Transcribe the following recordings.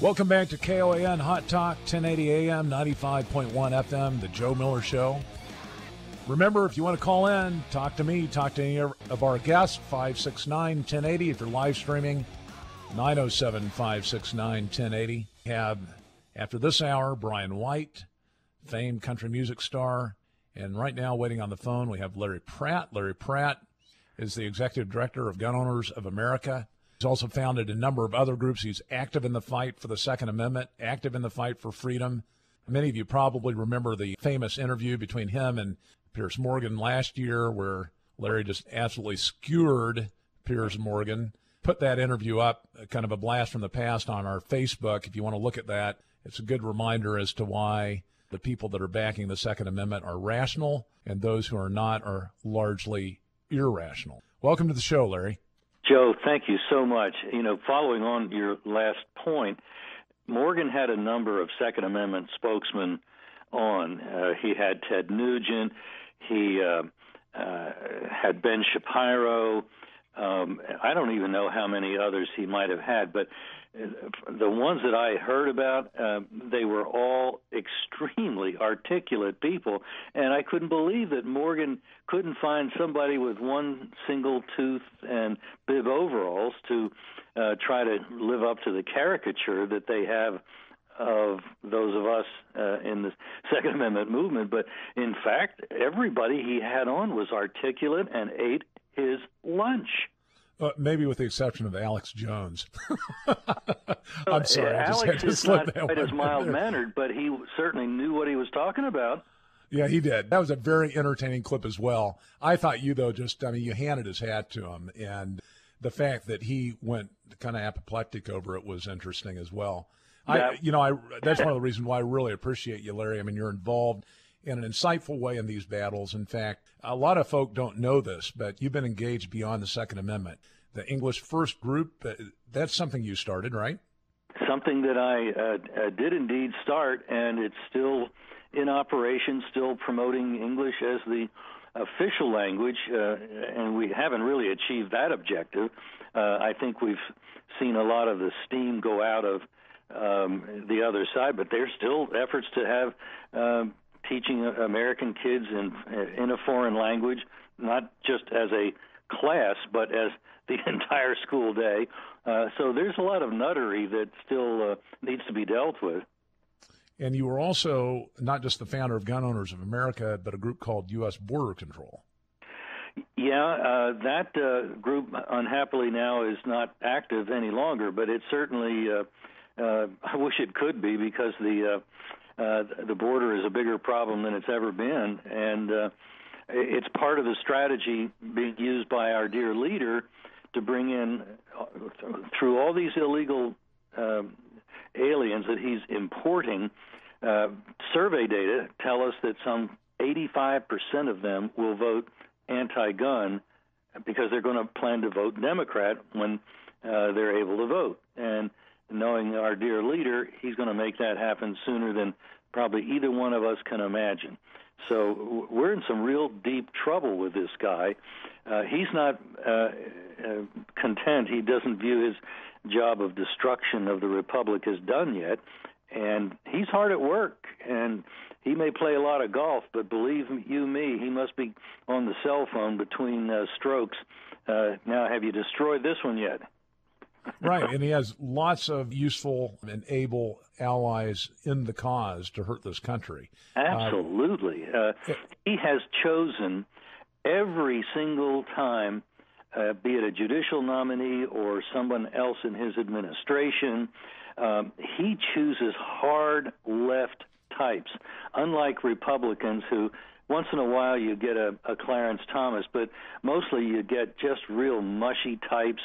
Welcome back to KOAN Hot Talk, 1080 AM, 95.1 FM, The Joe Miller Show. Remember, if you want to call in, talk to me, talk to any of our guests, 569-1080. If you're live streaming, 907-569-1080. Have, after this hour, Brian White, famed country music star. And right now, waiting on the phone, we have Larry Pratt. Larry Pratt is the executive director of Gun Owners of America. He's also founded a number of other groups. He's active in the fight for the Second Amendment, active in the fight for freedom. Many of you probably remember the famous interview between him and Piers Morgan last year, where Larry just absolutely skewered Piers Morgan. Put that interview up, kind of a blast from the past, on our Facebook. If you want to look at that, it's a good reminder as to why the people that are backing the Second Amendment are rational and those who are not are largely irrational. Welcome to the show, Larry. Joe, thank you so much. You know, following on your last point, Morgan had a number of Second Amendment spokesmen on. He had Ted Nugent. He had Ben Shapiro. I don't even know how many others he might have had, but the ones that I heard about, they were all extremely articulate people, and I couldn't believe that Morgan couldn't find somebody with one single tooth and bib overalls to try to live up to the caricature that they have of those of us in the Second Amendment movement. But in fact, everybody he had on was articulate and ate his lunch. Maybe with the exception of Alex Jones. I'm sorry. Alex is not quite as mild-mannered, but he certainly knew what he was talking about. Yeah, he did. That was a very entertaining clip as well. I thought you, though, you handed his hat to him, and the fact that he went kind of apoplectic over it was interesting as well. That's one of the reasons why I really appreciate you, Larry. I mean, you're involved in an insightful way in these battles. In fact, a lot of folk don't know this, but you've been engaged beyond the Second Amendment. The English First Group, that's something you started, right? Something that I did indeed start, and it's still in operation, still promoting English as the official language, and we haven't really achieved that objective. I think we've seen a lot of the steam go out of the other side, but there's still efforts to have teaching American kids in a foreign language, not just as a class, but as the entire school day. So there's a lot of nuttery that still needs to be dealt with. And you were also not just the founder of Gun Owners of America, but a group called U.S. Border Control. Yeah, that group unhappily now is not active any longer, but it certainly, I wish it could be, because the border is a bigger problem than it's ever been, and it's part of the strategy being used by our dear leader to bring in, through all these illegal aliens that he's importing. Survey data tell us that some 85% of them will vote anti-gun because they're going to plan to vote Democrat when they're able to vote. And knowing our dear leader, he's going to make that happen sooner than probably either one of us can imagine. So we're in some real deep trouble with this guy. He's not content. He doesn't view his job of destruction of the republic as done yet, and he's hard at work, and he may play a lot of golf, but believe you me, he must be on the cell phone between strokes. Now, have you destroyed this one yet? Right, and he has lots of useful and able allies in the cause to hurt this country. Absolutely. He has chosen every single time, be it a judicial nominee or someone else in his administration, he chooses hard left types, unlike Republicans who once in a while you get a Clarence Thomas, but mostly you get just real mushy types,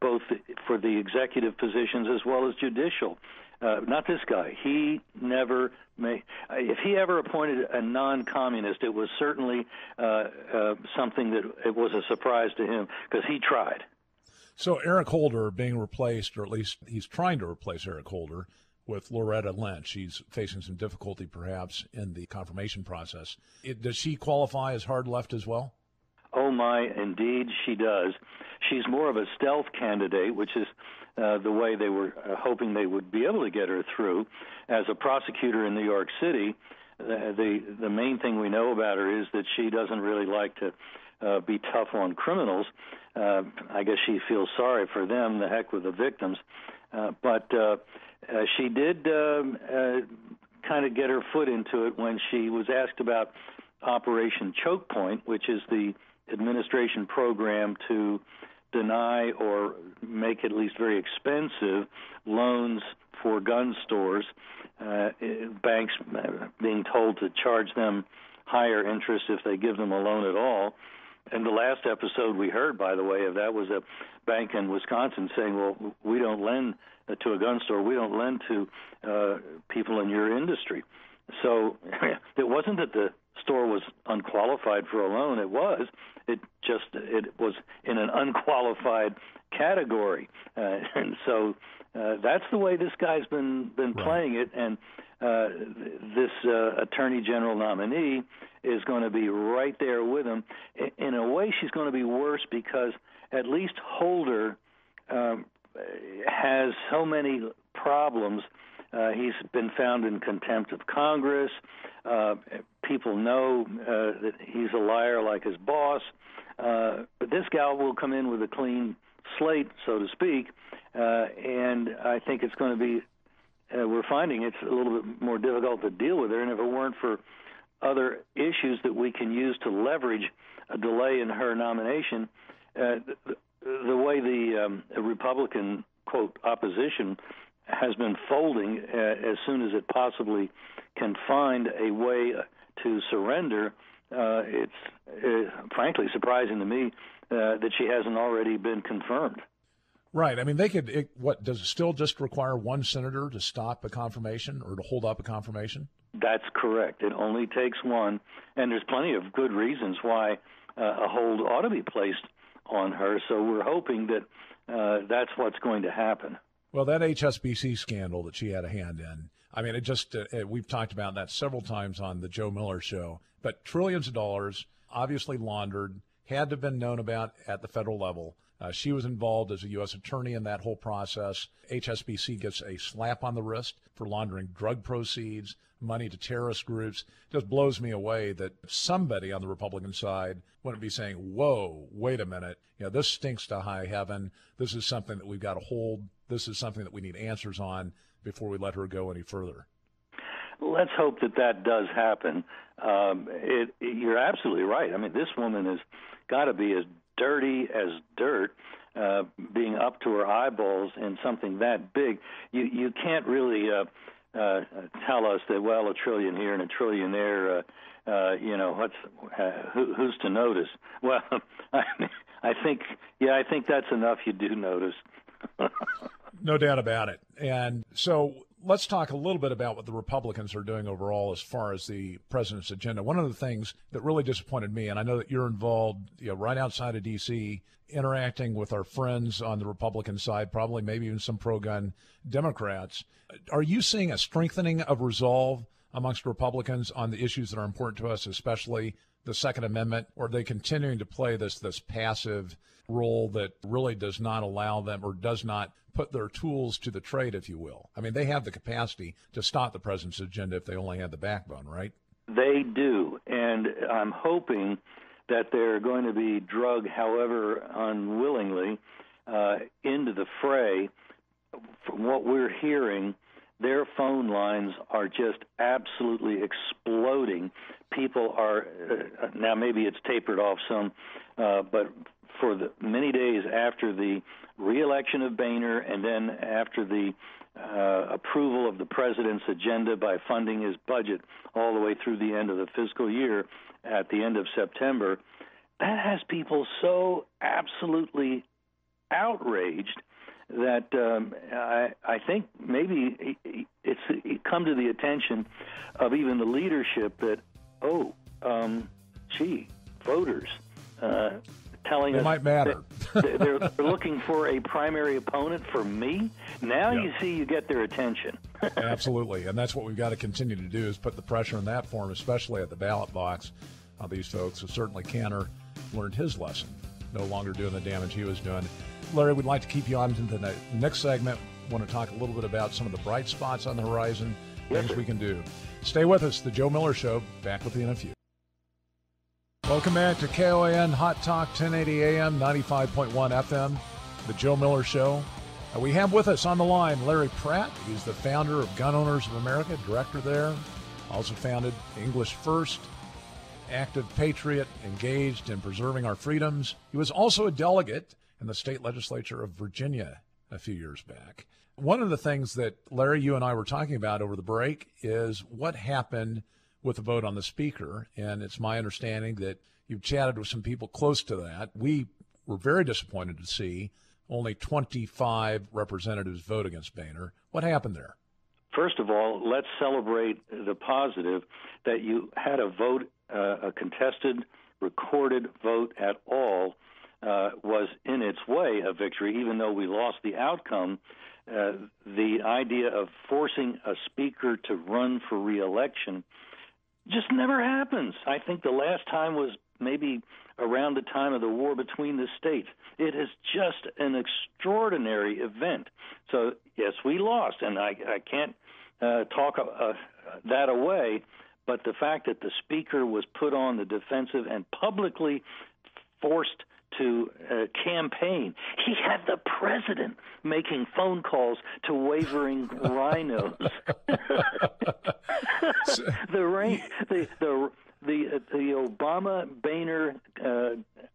both for the executive positions as well as judicial. Not this guy. He never may. If he ever appointed a non-communist, it was certainly something that it was a surprise to him, because he tried. So Eric Holder being replaced, or at least he's trying to replace Eric Holder with Loretta Lynch. She's facing some difficulty perhaps in the confirmation process. Does she qualify as hard left as well? Oh, my, indeed she does. She's more of a stealth candidate, which is the way they were hoping they would be able to get her through. As a prosecutor in New York City, the main thing we know about her is that she doesn't really like to be tough on criminals. I guess she feels sorry for them, the heck with the victims. But she did kind of get her foot into it when she was asked about Operation Choke Point, which is the administration program to deny or make at least very expensive loans for gun stores, banks being told to charge them higher interest if they give them a loan at all. And the last episode we heard, by the way, of that was a bank in Wisconsin saying, well, we don't lend to a gun store. We don't lend to people in your industry. So it wasn't that the store was unqualified for a loan. It was in an unqualified category. And so that's the way this guy's been playing it. And this Attorney General nominee is going to be right there with him. In a way, she's going to be worse because at least Holder has so many problems. He's been found in contempt of Congress. People know that he's a liar like his boss. But this gal will come in with a clean slate, so to speak, and I think it's going to be, we're finding it's a little bit more difficult to deal with her, and if it weren't for other issues that we can use to leverage a delay in her nomination, the way the Republican, quote, opposition has been folding as soon as it possibly can find a way to surrender, it's frankly surprising to me that she hasn't already been confirmed. Right. I mean, they could, does it still just require one senator to stop a confirmation or to hold up a confirmation? That's correct. It only takes one, and there's plenty of good reasons why a hold ought to be placed on her, so we're hoping that that's what's going to happen. Well, that HSBC scandal that she had a hand in, I mean, it just, we've talked about that several times on the Joe Miller show, but trillions of dollars obviously laundered, had to have been known about at the federal level. She was involved as a U.S. attorney in that whole process. HSBC gets a slap on the wrist for laundering drug proceeds, money to terrorist groups. It just blows me away that somebody on the Republican side wouldn't be saying, whoa, wait a minute. You know, this stinks to high heaven. This is something that we've got to hold. This is something that we need answers on before we let her go any further. Let's hope that that does happen. You're absolutely right. I mean, this woman has got to be as dirty as dirt, being up to her eyeballs in something that big. You can't really tell us that, well, a trillion here and a trillion there, who's to notice? Well, I think that's enough. You do notice. No doubt about it. And so let's talk a little bit about what the Republicans are doing overall as far as the president's agenda. One of the things that really disappointed me, and I know that you're involved, right outside of D.C., interacting with our friends on the Republican side, probably maybe even some pro-gun Democrats. Are you seeing a strengthening of resolve amongst Republicans on the issues that are important to us, especially the Second Amendment, or are they continuing to play this passive role that really does not allow them or does not put their tools to the trade, if you will? I mean, they have the capacity to stop the president's agenda if they only had the backbone, right? They do, and I'm hoping that they're going to be drugged, however unwillingly, into the fray. From what we're hearing, their phone lines are just absolutely exploding. People are, now maybe it's tapered off some, but for the many days after the reelection of Boehner and then after the approval of the president's agenda by funding his budget all the way through the end of the fiscal year at the end of September, that has people so absolutely outraged that I think maybe it's come to the attention of even the leadership that, voters telling it us might matter. they're looking for a primary opponent for me. Now you see, you get their attention. Absolutely, and that's what we've got to continue to do is put the pressure in that form, especially at the ballot box on these folks. So certainly Cantor learned his lesson, no longer doing the damage he was doing. Larry, we'd like to keep you on to the next segment. We want to talk a little bit about some of the bright spots on the horizon, things we can do. Stay with us. The Joe Miller Show. Back with you in a few. Welcome back to KOAN Hot Talk, 1080 AM, 95.1 FM. The Joe Miller Show. We have with us on the line Larry Pratt. He's the founder of Gun Owners of America, director there. Also founded English First, active patriot, engaged in preserving our freedoms. He was also a delegate in the state legislature of Virginia a few years back. One of the things that, Larry, you and I were talking about over the break is what happened with the vote on the speaker. And it's my understanding that you've chatted with some people close to that. We were very disappointed to see only 25 representatives vote against Boehner. What happened there? First of all, let's celebrate the positive that you had a vote, a contested, recorded vote at all was in its way a victory, even though we lost the outcome. The idea of forcing a speaker to run for reelection just never happens. I think the last time was maybe around the time of the war between the states. It is just an extraordinary event. So, yes, we lost, and I can't talk that away, but the fact that the speaker was put on the defensive and publicly forced to campaign. He had the president making phone calls to wavering rhinos. The Obama-Boehner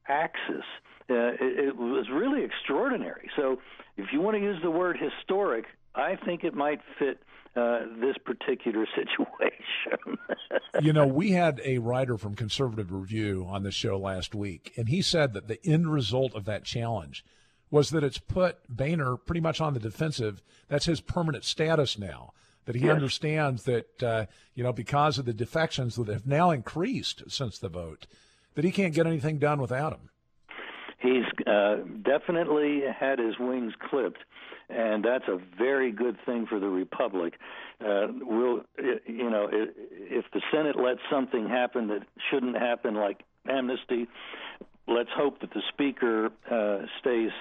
axis, it was really extraordinary. So if you want to use the word historic, I think it might fit this particular situation. You know, we had a writer from Conservative Review on the show last week, and he said that the end result of that challenge was that it's put Boehner pretty much on the defensive. That's his permanent status now, that he understands that, because of the defections that have now increased since the vote, that he can't get anything done without him. He's definitely had his wings clipped, and that's a very good thing for the Republic. If the Senate lets something happen that shouldn't happen, like amnesty, let's hope that the Speaker stays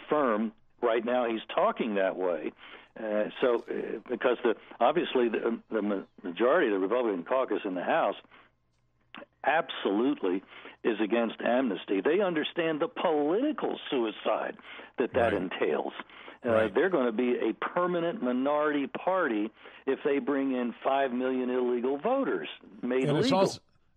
firm. Right now, he's talking that way. Because obviously the majority of the Republican caucus in the House absolutely is against amnesty. They understand the political suicide that entails. They're going to be a permanent minority party if they bring in 5 million illegal voters made legal.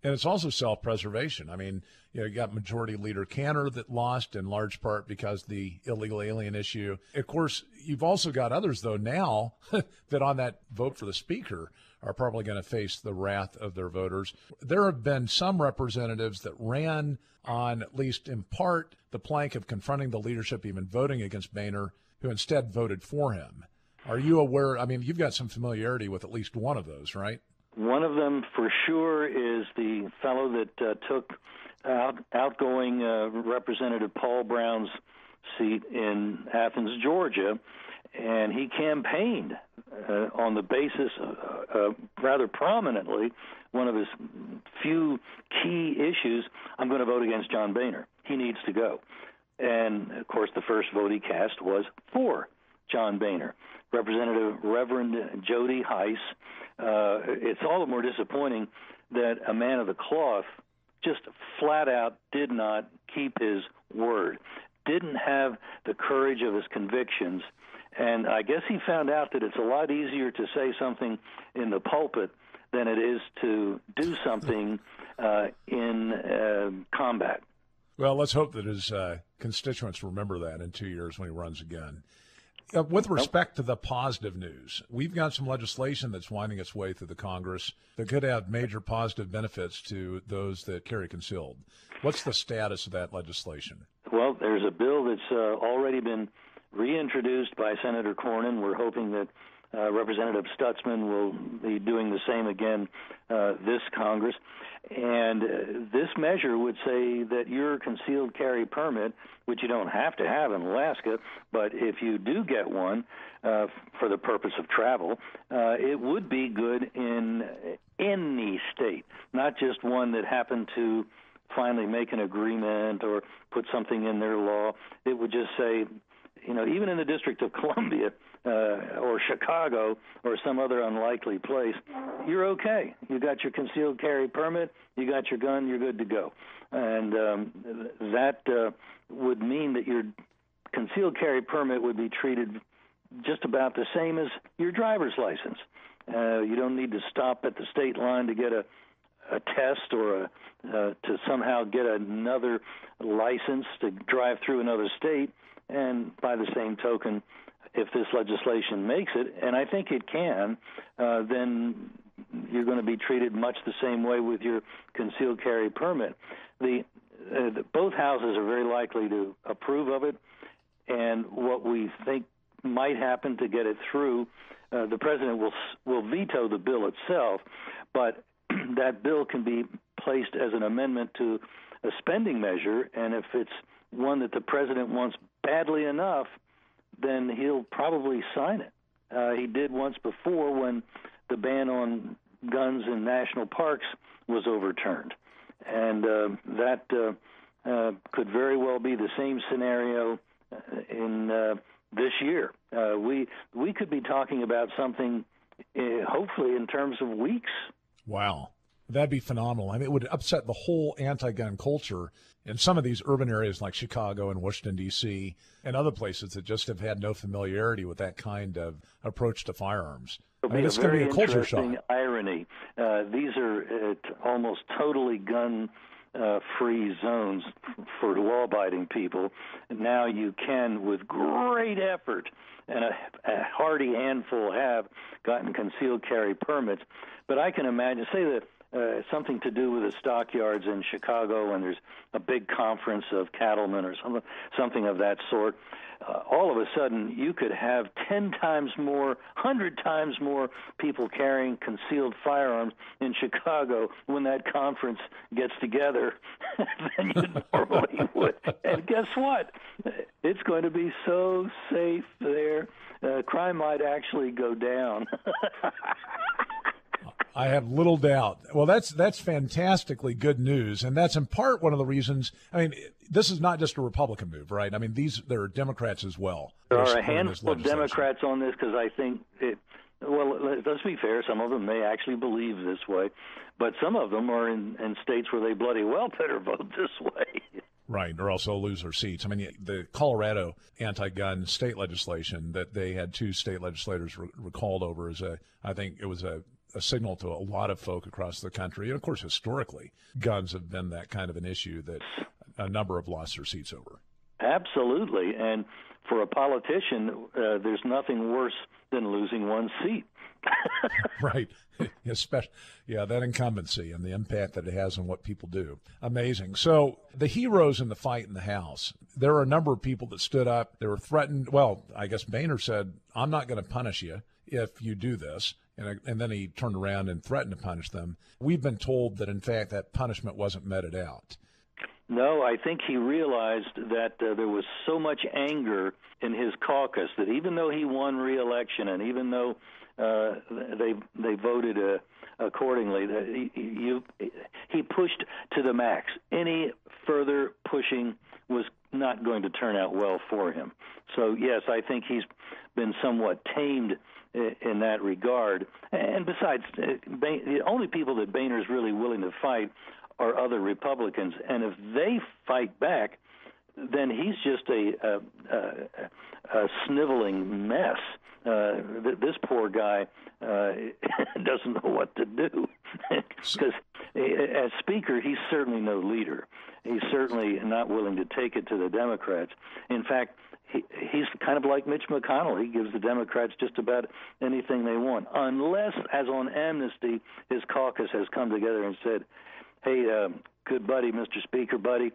And it's also self-preservation. I mean, you got Majority Leader Cantor that lost in large part because of the illegal alien issue. Of course, you've also got others, though, now that on that vote for the speaker are probably going to face the wrath of their voters. There have been some representatives that ran on, at least in part, the plank of confronting the leadership, even voting against Boehner, who instead voted for him. Are you aware? I mean, you've got some familiarity with at least one of those, right? One of them, for sure, is the fellow that took outgoing Representative Paul Brown's seat in Athens, Georgia, and he campaigned on the basis, rather prominently, one of his few key issues, I'm going to vote against John Boehner. He needs to go. And, of course, the first vote he cast was for John Boehner. Representative Reverend Jody Heiss. It's all the more disappointing that a man of the cloth just flat out did not keep his word, didn't have the courage of his convictions, and I guess he found out that it's a lot easier to say something in the pulpit than it is to do something in combat. Well, let's hope that his constituents remember that in 2 years when he runs again. With respect to the positive news, we've got some legislation that's winding its way through the Congress that could have major positive benefits to those that carry concealed. What's the status of that legislation? Well, there's a bill that's already been reintroduced by Senator Cornyn. We're hoping that Representative Stutzman will be doing the same again this Congress. And this measure would say that your concealed carry permit, which you don't have to have in Alaska, but if you do get one for the purpose of travel, it would be good in any state, not just one that happened to finally make an agreement or put something in their law. It would just say, even in the District of Columbia or Chicago or some other unlikely place, you're okay. You got your concealed carry permit, you got your gun, you're good to go. And that would mean that your concealed carry permit would be treated just about the same as your driver's license. You don't need to stop at the state line to get a test or to somehow get another license to drive through another state. And by the same token, if this legislation makes it, and I think it can, then you're going to be treated much the same way with your concealed carry permit. Both houses are very likely to approve of it, and what we think might happen to get it through, the president will veto the bill itself, but that bill can be placed as an amendment to a spending measure, and if it's one that the president wants badly enough, then he'll probably sign it. He did once before when the ban on guns in national parks was overturned. And that could very well be the same scenario in this year. We could be talking about something, hopefully, in terms of weeks. Wow. That'd be phenomenal. I mean, it would upset the whole anti-gun culture in some of these urban areas like Chicago and Washington, D.C., and other places that just have had no familiarity with that kind of approach to firearms. It's going to be a culture shock. Irony. These are almost totally gun-free zones for law-abiding people. Now you can, with great effort, and a hearty handful have gotten concealed carry permits. But I can imagine, say that something to do with the stockyards in Chicago, and there's a big conference of cattlemen or something of that sort. All of a sudden, you could have 10 times more, 100 times more people carrying concealed firearms in Chicago when that conference gets together than you normally would. And guess what? It's going to be so safe there. Crime might actually go down. I have little doubt. Well, that's fantastically good news, and that's in part one of the reasons. I mean, this is not just a Republican move, right? I mean, there are Democrats as well. There are a handful of Democrats on this because I think well, let's be fair, some of them may actually believe this way, but some of them are in states where they bloody well better vote this way. Right, or also lose their seats. I mean, the Colorado anti-gun state legislation that they had two state legislators recalled over I think it was a signal to a lot of folk across the country. And, of course, historically, guns have been that kind of an issue that a number have lost their seats over. Absolutely. And for a politician, there's nothing worse than losing one seat. Right. That incumbency and the impact that it has on what people do. Amazing. So the heroes in the fight in the House, there are a number of people that stood up. They were threatened. Well, I guess Boehner said, I'm not going to punish you if you do this. And then he turned around and threatened to punish them. We've been told that, in fact, that punishment wasn't meted out. No, I think he realized that there was so much anger in his caucus that even though he won re-election and even though they voted accordingly, he pushed to the max. Any further pushing was not going to turn out well for him. So, yes, I think he's been somewhat tamed in that regard. And besides, the only people that Boehner's really willing to fight are other Republicans. And if they fight back, then he's just a sniveling mess. This poor guy doesn't know what to do. Because as Speaker, he's certainly no leader. He's certainly not willing to take it to the Democrats. In fact, he's kind of like Mitch McConnell. He gives the Democrats just about anything they want, unless, as on amnesty, his caucus has come together and said, hey, good buddy, Mr. Speaker, buddy,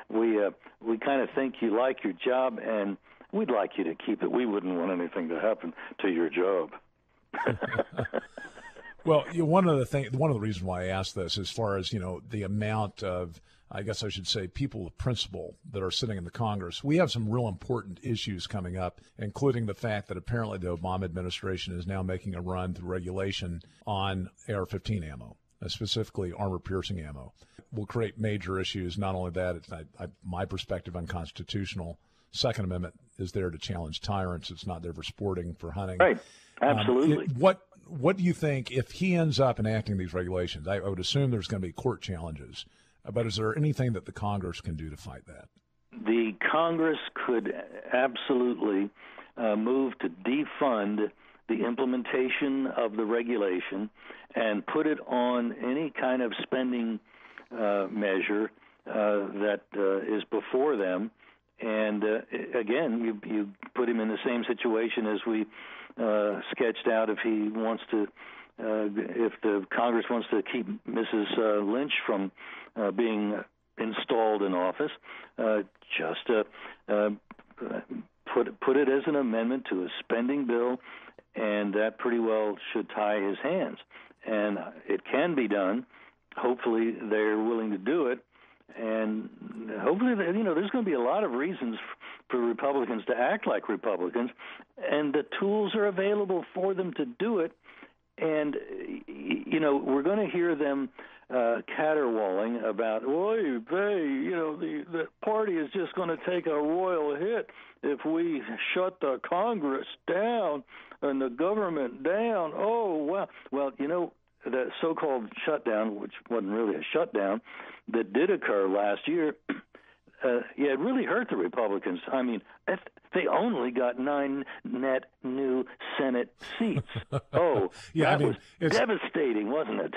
we kind of think you like your job, and we'd like you to keep it. We wouldn't want anything to happen to your job. Well, one of the reasons why I asked this, as far as the amount of, I guess I should say, people of principle that are sitting in the Congress, we have some real important issues coming up, including the fact that apparently the Obama administration is now making a run through regulation on AR-15 ammo. specifically armor-piercing ammo, will create major issues. Not only that, it's my perspective unconstitutional. Second Amendment is there to challenge tyrants. It's not there for sporting, for hunting. Right. Absolutely. What do you think if he ends up enacting these regulations? I would assume there's going to be court challenges, but is there anything that the Congress can do to fight that? The Congress could absolutely move to defund the implementation of the regulation and put it on any kind of spending measure that is before them. And again, you put him in the same situation as we sketched out if he wants to, if the Congress wants to keep Mrs. Lynch from being installed in office, just put it as an amendment to a spending bill, and that pretty well should tie his hands. And it can be done. Hopefully they're willing to do it. And hopefully, there's going to be a lot of reasons for Republicans to act like Republicans, and the tools are available for them to do it. And, we're going to hear them caterwauling about, the party is just going to take a royal hit if we shut the Congress down and the government down. Oh, wow. Well, the so-called shutdown, which wasn't really a shutdown, that did occur last year, it really hurt the Republicans. I mean, they only got 9 net new Senate seats. Oh, yeah, that was devastating, wasn't it?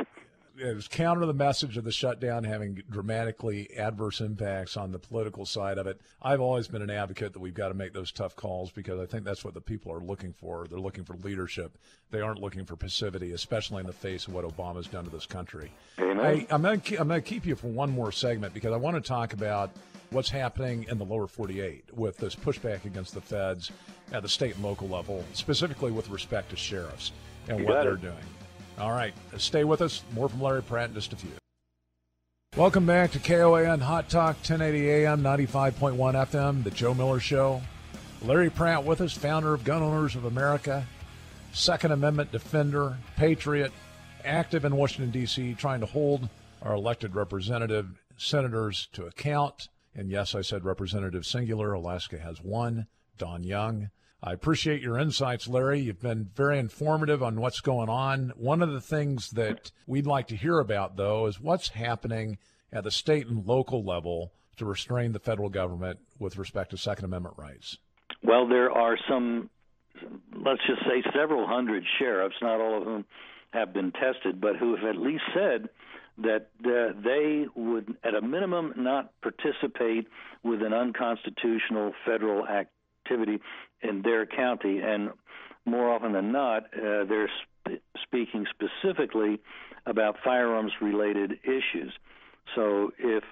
It was counter to the message of the shutdown having dramatically adverse impacts on the political side of it. I've always been an advocate that we've got to make those tough calls because I think that's what the people are looking for. They're looking for leadership. They aren't looking for passivity, especially in the face of what Obama's done to this country. Amen. I'm going to keep you for one more segment because I want to talk about what's happening in the lower 48 with this pushback against the feds at the state and local level, specifically with respect to sheriffs and what they're doing. All right, stay with us. More from Larry Pratt in just a few. Welcome back to KOAN Hot Talk, 1080 AM, 95.1 FM, The Joe Miller Show. Larry Pratt with us, founder of Gun Owners of America, Second Amendment defender, patriot, active in Washington, D.C., trying to hold our elected representative senators to account. And yes, I said representative singular. Alaska has one, Don Young. I appreciate your insights, Larry. You've been very informative on what's going on. One of the things that we'd like to hear about, though, is what's happening at the state and local level to restrain the federal government with respect to Second Amendment rights. Well, there are some, let's just say several hundred sheriffs, not all of whom have been tested, but who have at least said that they would, at a minimum, not participate with an unconstitutional federal activity in their county, and more often than not, they're speaking specifically about firearms-related issues. So if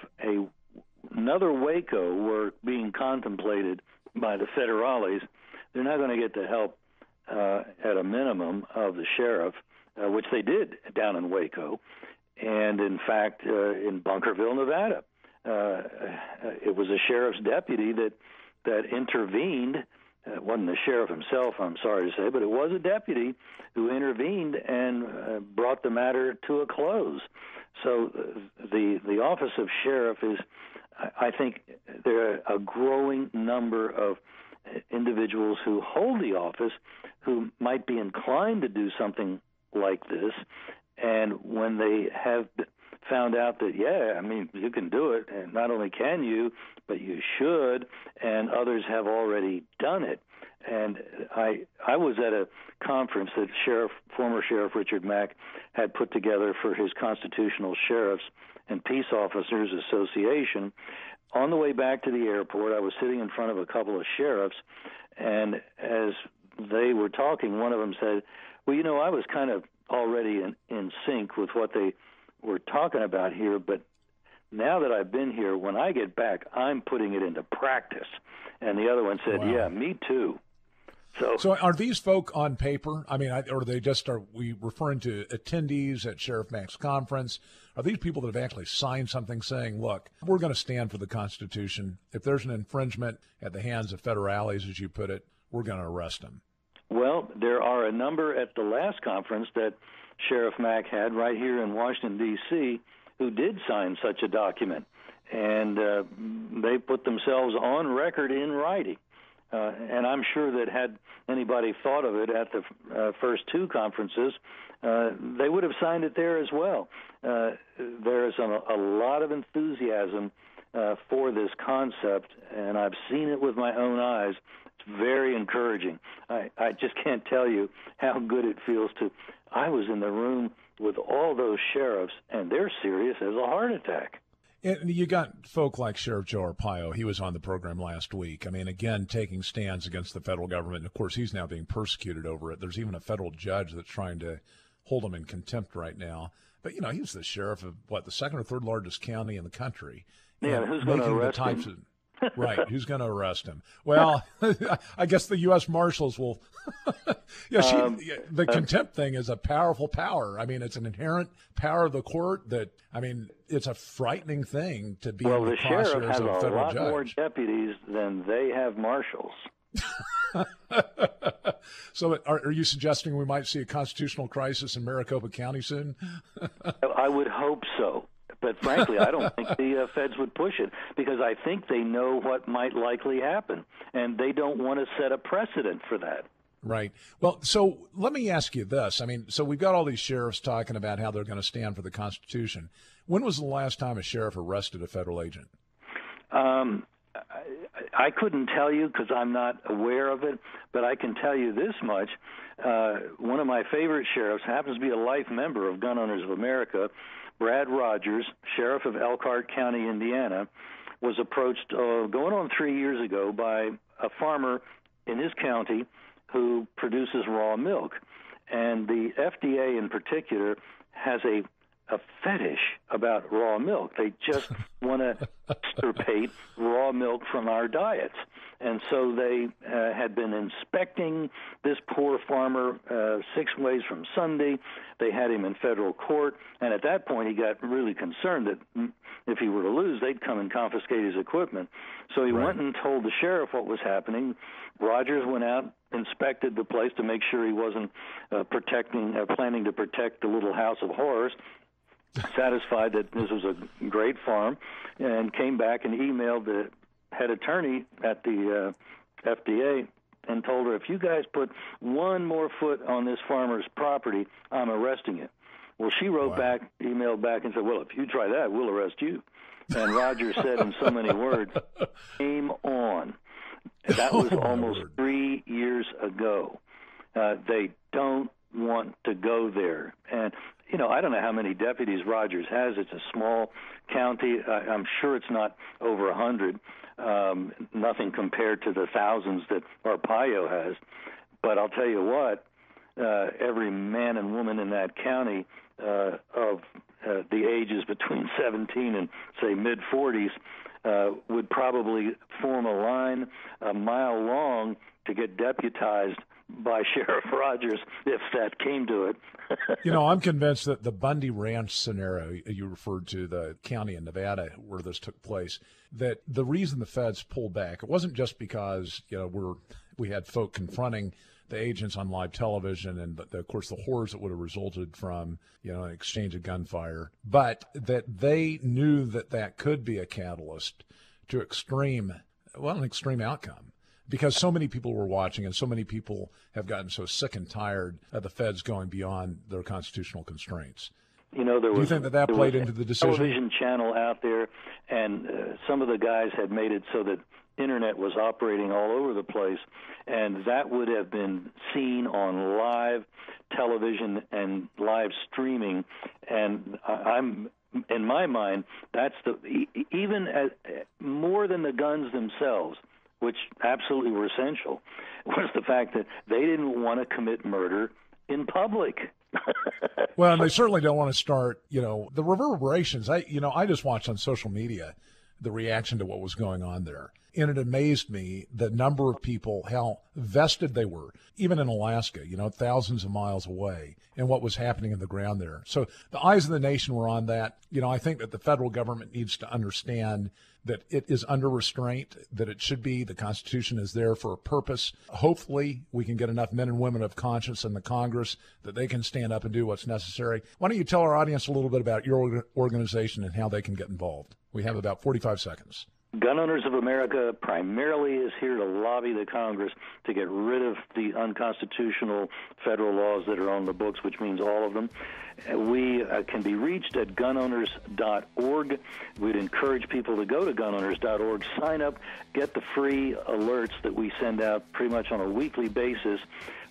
another Waco were being contemplated by the federales, they're not going to get the help at a minimum of the sheriff, which they did down in Waco, and in fact in Bunkerville, Nevada. It was a sheriff's deputy that intervened. It wasn't the sheriff himself, I'm sorry to say, but it was a deputy who intervened and brought the matter to a close. So the office of sheriff is, I think, there are a growing number of individuals who hold the office who might be inclined to do something like this, and when they have found out that, you can do it, and not only can you, but you should, and others have already done it. And I was at a conference that former Sheriff Richard Mack had put together for his Constitutional Sheriffs and Peace Officers Association. On the way back to the airport, I was sitting in front of a couple of sheriffs, and as they were talking, one of them said, I was kind of already in sync with what they were talking about here, but now that I've been here, when I get back, I'm putting it into practice. And the other one said, wow. Yeah, me too. So are these folk on paper? I mean, or they just are we referring to attendees at Sheriff Mack's conference? Are these people that have actually signed something saying, look, we're going to stand for the Constitution. If there's an infringement at the hands of federales, as you put it, we're going to arrest them? Well, there are a number at the last conference that Sheriff Mack had right here in Washington, D.C., who did sign such a document. And they put themselves on record in writing. And I'm sure that had anybody thought of it at the first two conferences, they would have signed it there as well. There is a lot of enthusiasm for this concept, and I've seen it with my own eyes. It's very encouraging. I just can't tell you how good it feels to. I was in the room with all those sheriffs, and they're serious as a heart attack. And you got folk like Sheriff Joe Arpaio. He was on the program last week. I mean, again, taking stands against the federal government. And, of course, he's now being persecuted over it. There's even a federal judge that's trying to hold him in contempt right now. But, you know, he's the sheriff of, the second or third largest county in the country. Yeah, who's going to arrest him? Right, who's going to arrest him? Well, I guess the U.S. Marshals will. The contempt thing is a powerful power. I mean, it's an inherent power of the court that, I mean, it's a frightening thing to be in the crosshairs of a federal judge. Well, the sheriff has a lot more deputies than they have marshals. So are you suggesting we might see a constitutional crisis in Maricopa County soon? I would hope so. But frankly, I don't think the feds would push it because I think they know what might likely happen, and they don't want to set a precedent for that. Right. Well, so let me ask you this. I mean, so we've got all these sheriffs talking about how they're going to stand for the Constitution. When was the last time a sheriff arrested a federal agent? I couldn't tell you because I'm not aware of it, but I can tell you this much. One of my favorite sheriffs happens to be a life member of Gun Owners of America. Brad Rogers, sheriff of Elkhart County, Indiana, was approached going on 3 years ago by a farmer in his county who produces raw milk. And the FDA in particular has a fetish about raw milk. They just want to extirpate raw milk from our diets. And so they had been inspecting this poor farmer 6 ways from Sunday. They had him in federal court. And at that point, he got really concerned that if he were to lose, they'd come and confiscate his equipment. So he went and told the sheriff what was happening. Rogers went out, inspected the place to make sure he wasn't planning to protect the little house of horrors, satisfied that this was a great farm, and came back and emailed the head attorney at the FDA and told her, if you guys put one more foot on this farmer's property, I'm arresting you. Well, she wrote back, emailed back and said, well, if you try that, we'll arrest you. And Rogers said in so many words, game on. That was almost 3 years ago. They don't want to go there. And, you know, I don't know how many deputies Rogers has. It's a small county. I'm sure it's not over 100, nothing compared to the thousands that Arpaio has. But I'll tell you what, every man and woman in that county of the ages between 17 and, say, mid-40s would probably form a line a mile long to get deputized by Sheriff Rogers if that came to it. You know, I'm convinced that the Bundy Ranch scenario you referred to, the county in Nevada where this took place, that the reason the feds pulled back, it wasn't just because, you know, we had folk confronting the agents on live television and, of course, the horrors that would have resulted from, you know, an exchange of gunfire, but that they knew that could be a catalyst to an extreme outcome. Because so many people were watching and so many people have gotten so sick and tired of the feds going beyond their constitutional constraints. You know, do you think that played into the decision? Television channel out there, and some of the guys had made it so that internet was operating all over the place, and that would have been seen on live television and live streaming. And I'm, in my mind, that's even more than the guns themselves, which absolutely were essential, was the fact that they didn't want to commit murder in public. Well, and they certainly don't want to start, you know, the reverberations. I just watched on social media the reaction to what was going on there. And it amazed me the number of people, how vested they were, even in Alaska, you know, thousands of miles away, and what was happening in the ground there. So the eyes of the nation were on that. You know, I think that the federal government needs to understand that it is under restraint, that it should be. The Constitution is there for a purpose. Hopefully, we can get enough men and women of conscience in the Congress that they can stand up and do what's necessary. Why don't you tell our audience a little bit about your organization and how they can get involved? We have about 45 seconds. Gun Owners of America primarily is here to lobby the Congress to get rid of the unconstitutional federal laws that are on the books, which means all of them. We can be reached at gunowners.org. We'd encourage people to go to gunowners.org, sign up, get the free alerts that we send out pretty much on a weekly basis,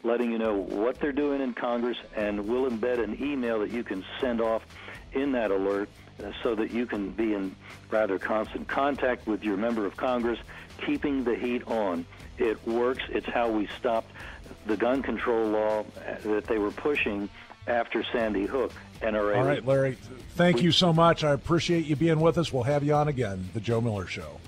letting you know what they're doing in Congress, and we'll embed an email that you can send off in that alert so that you can be in rather constant contact with your member of Congress, keeping the heat on. It works. It's how we stopped the gun control law that they were pushing after Sandy Hook. NRA. All right, Larry, thank you so much. I appreciate you being with us. We'll have you on again, The Joe Miller Show.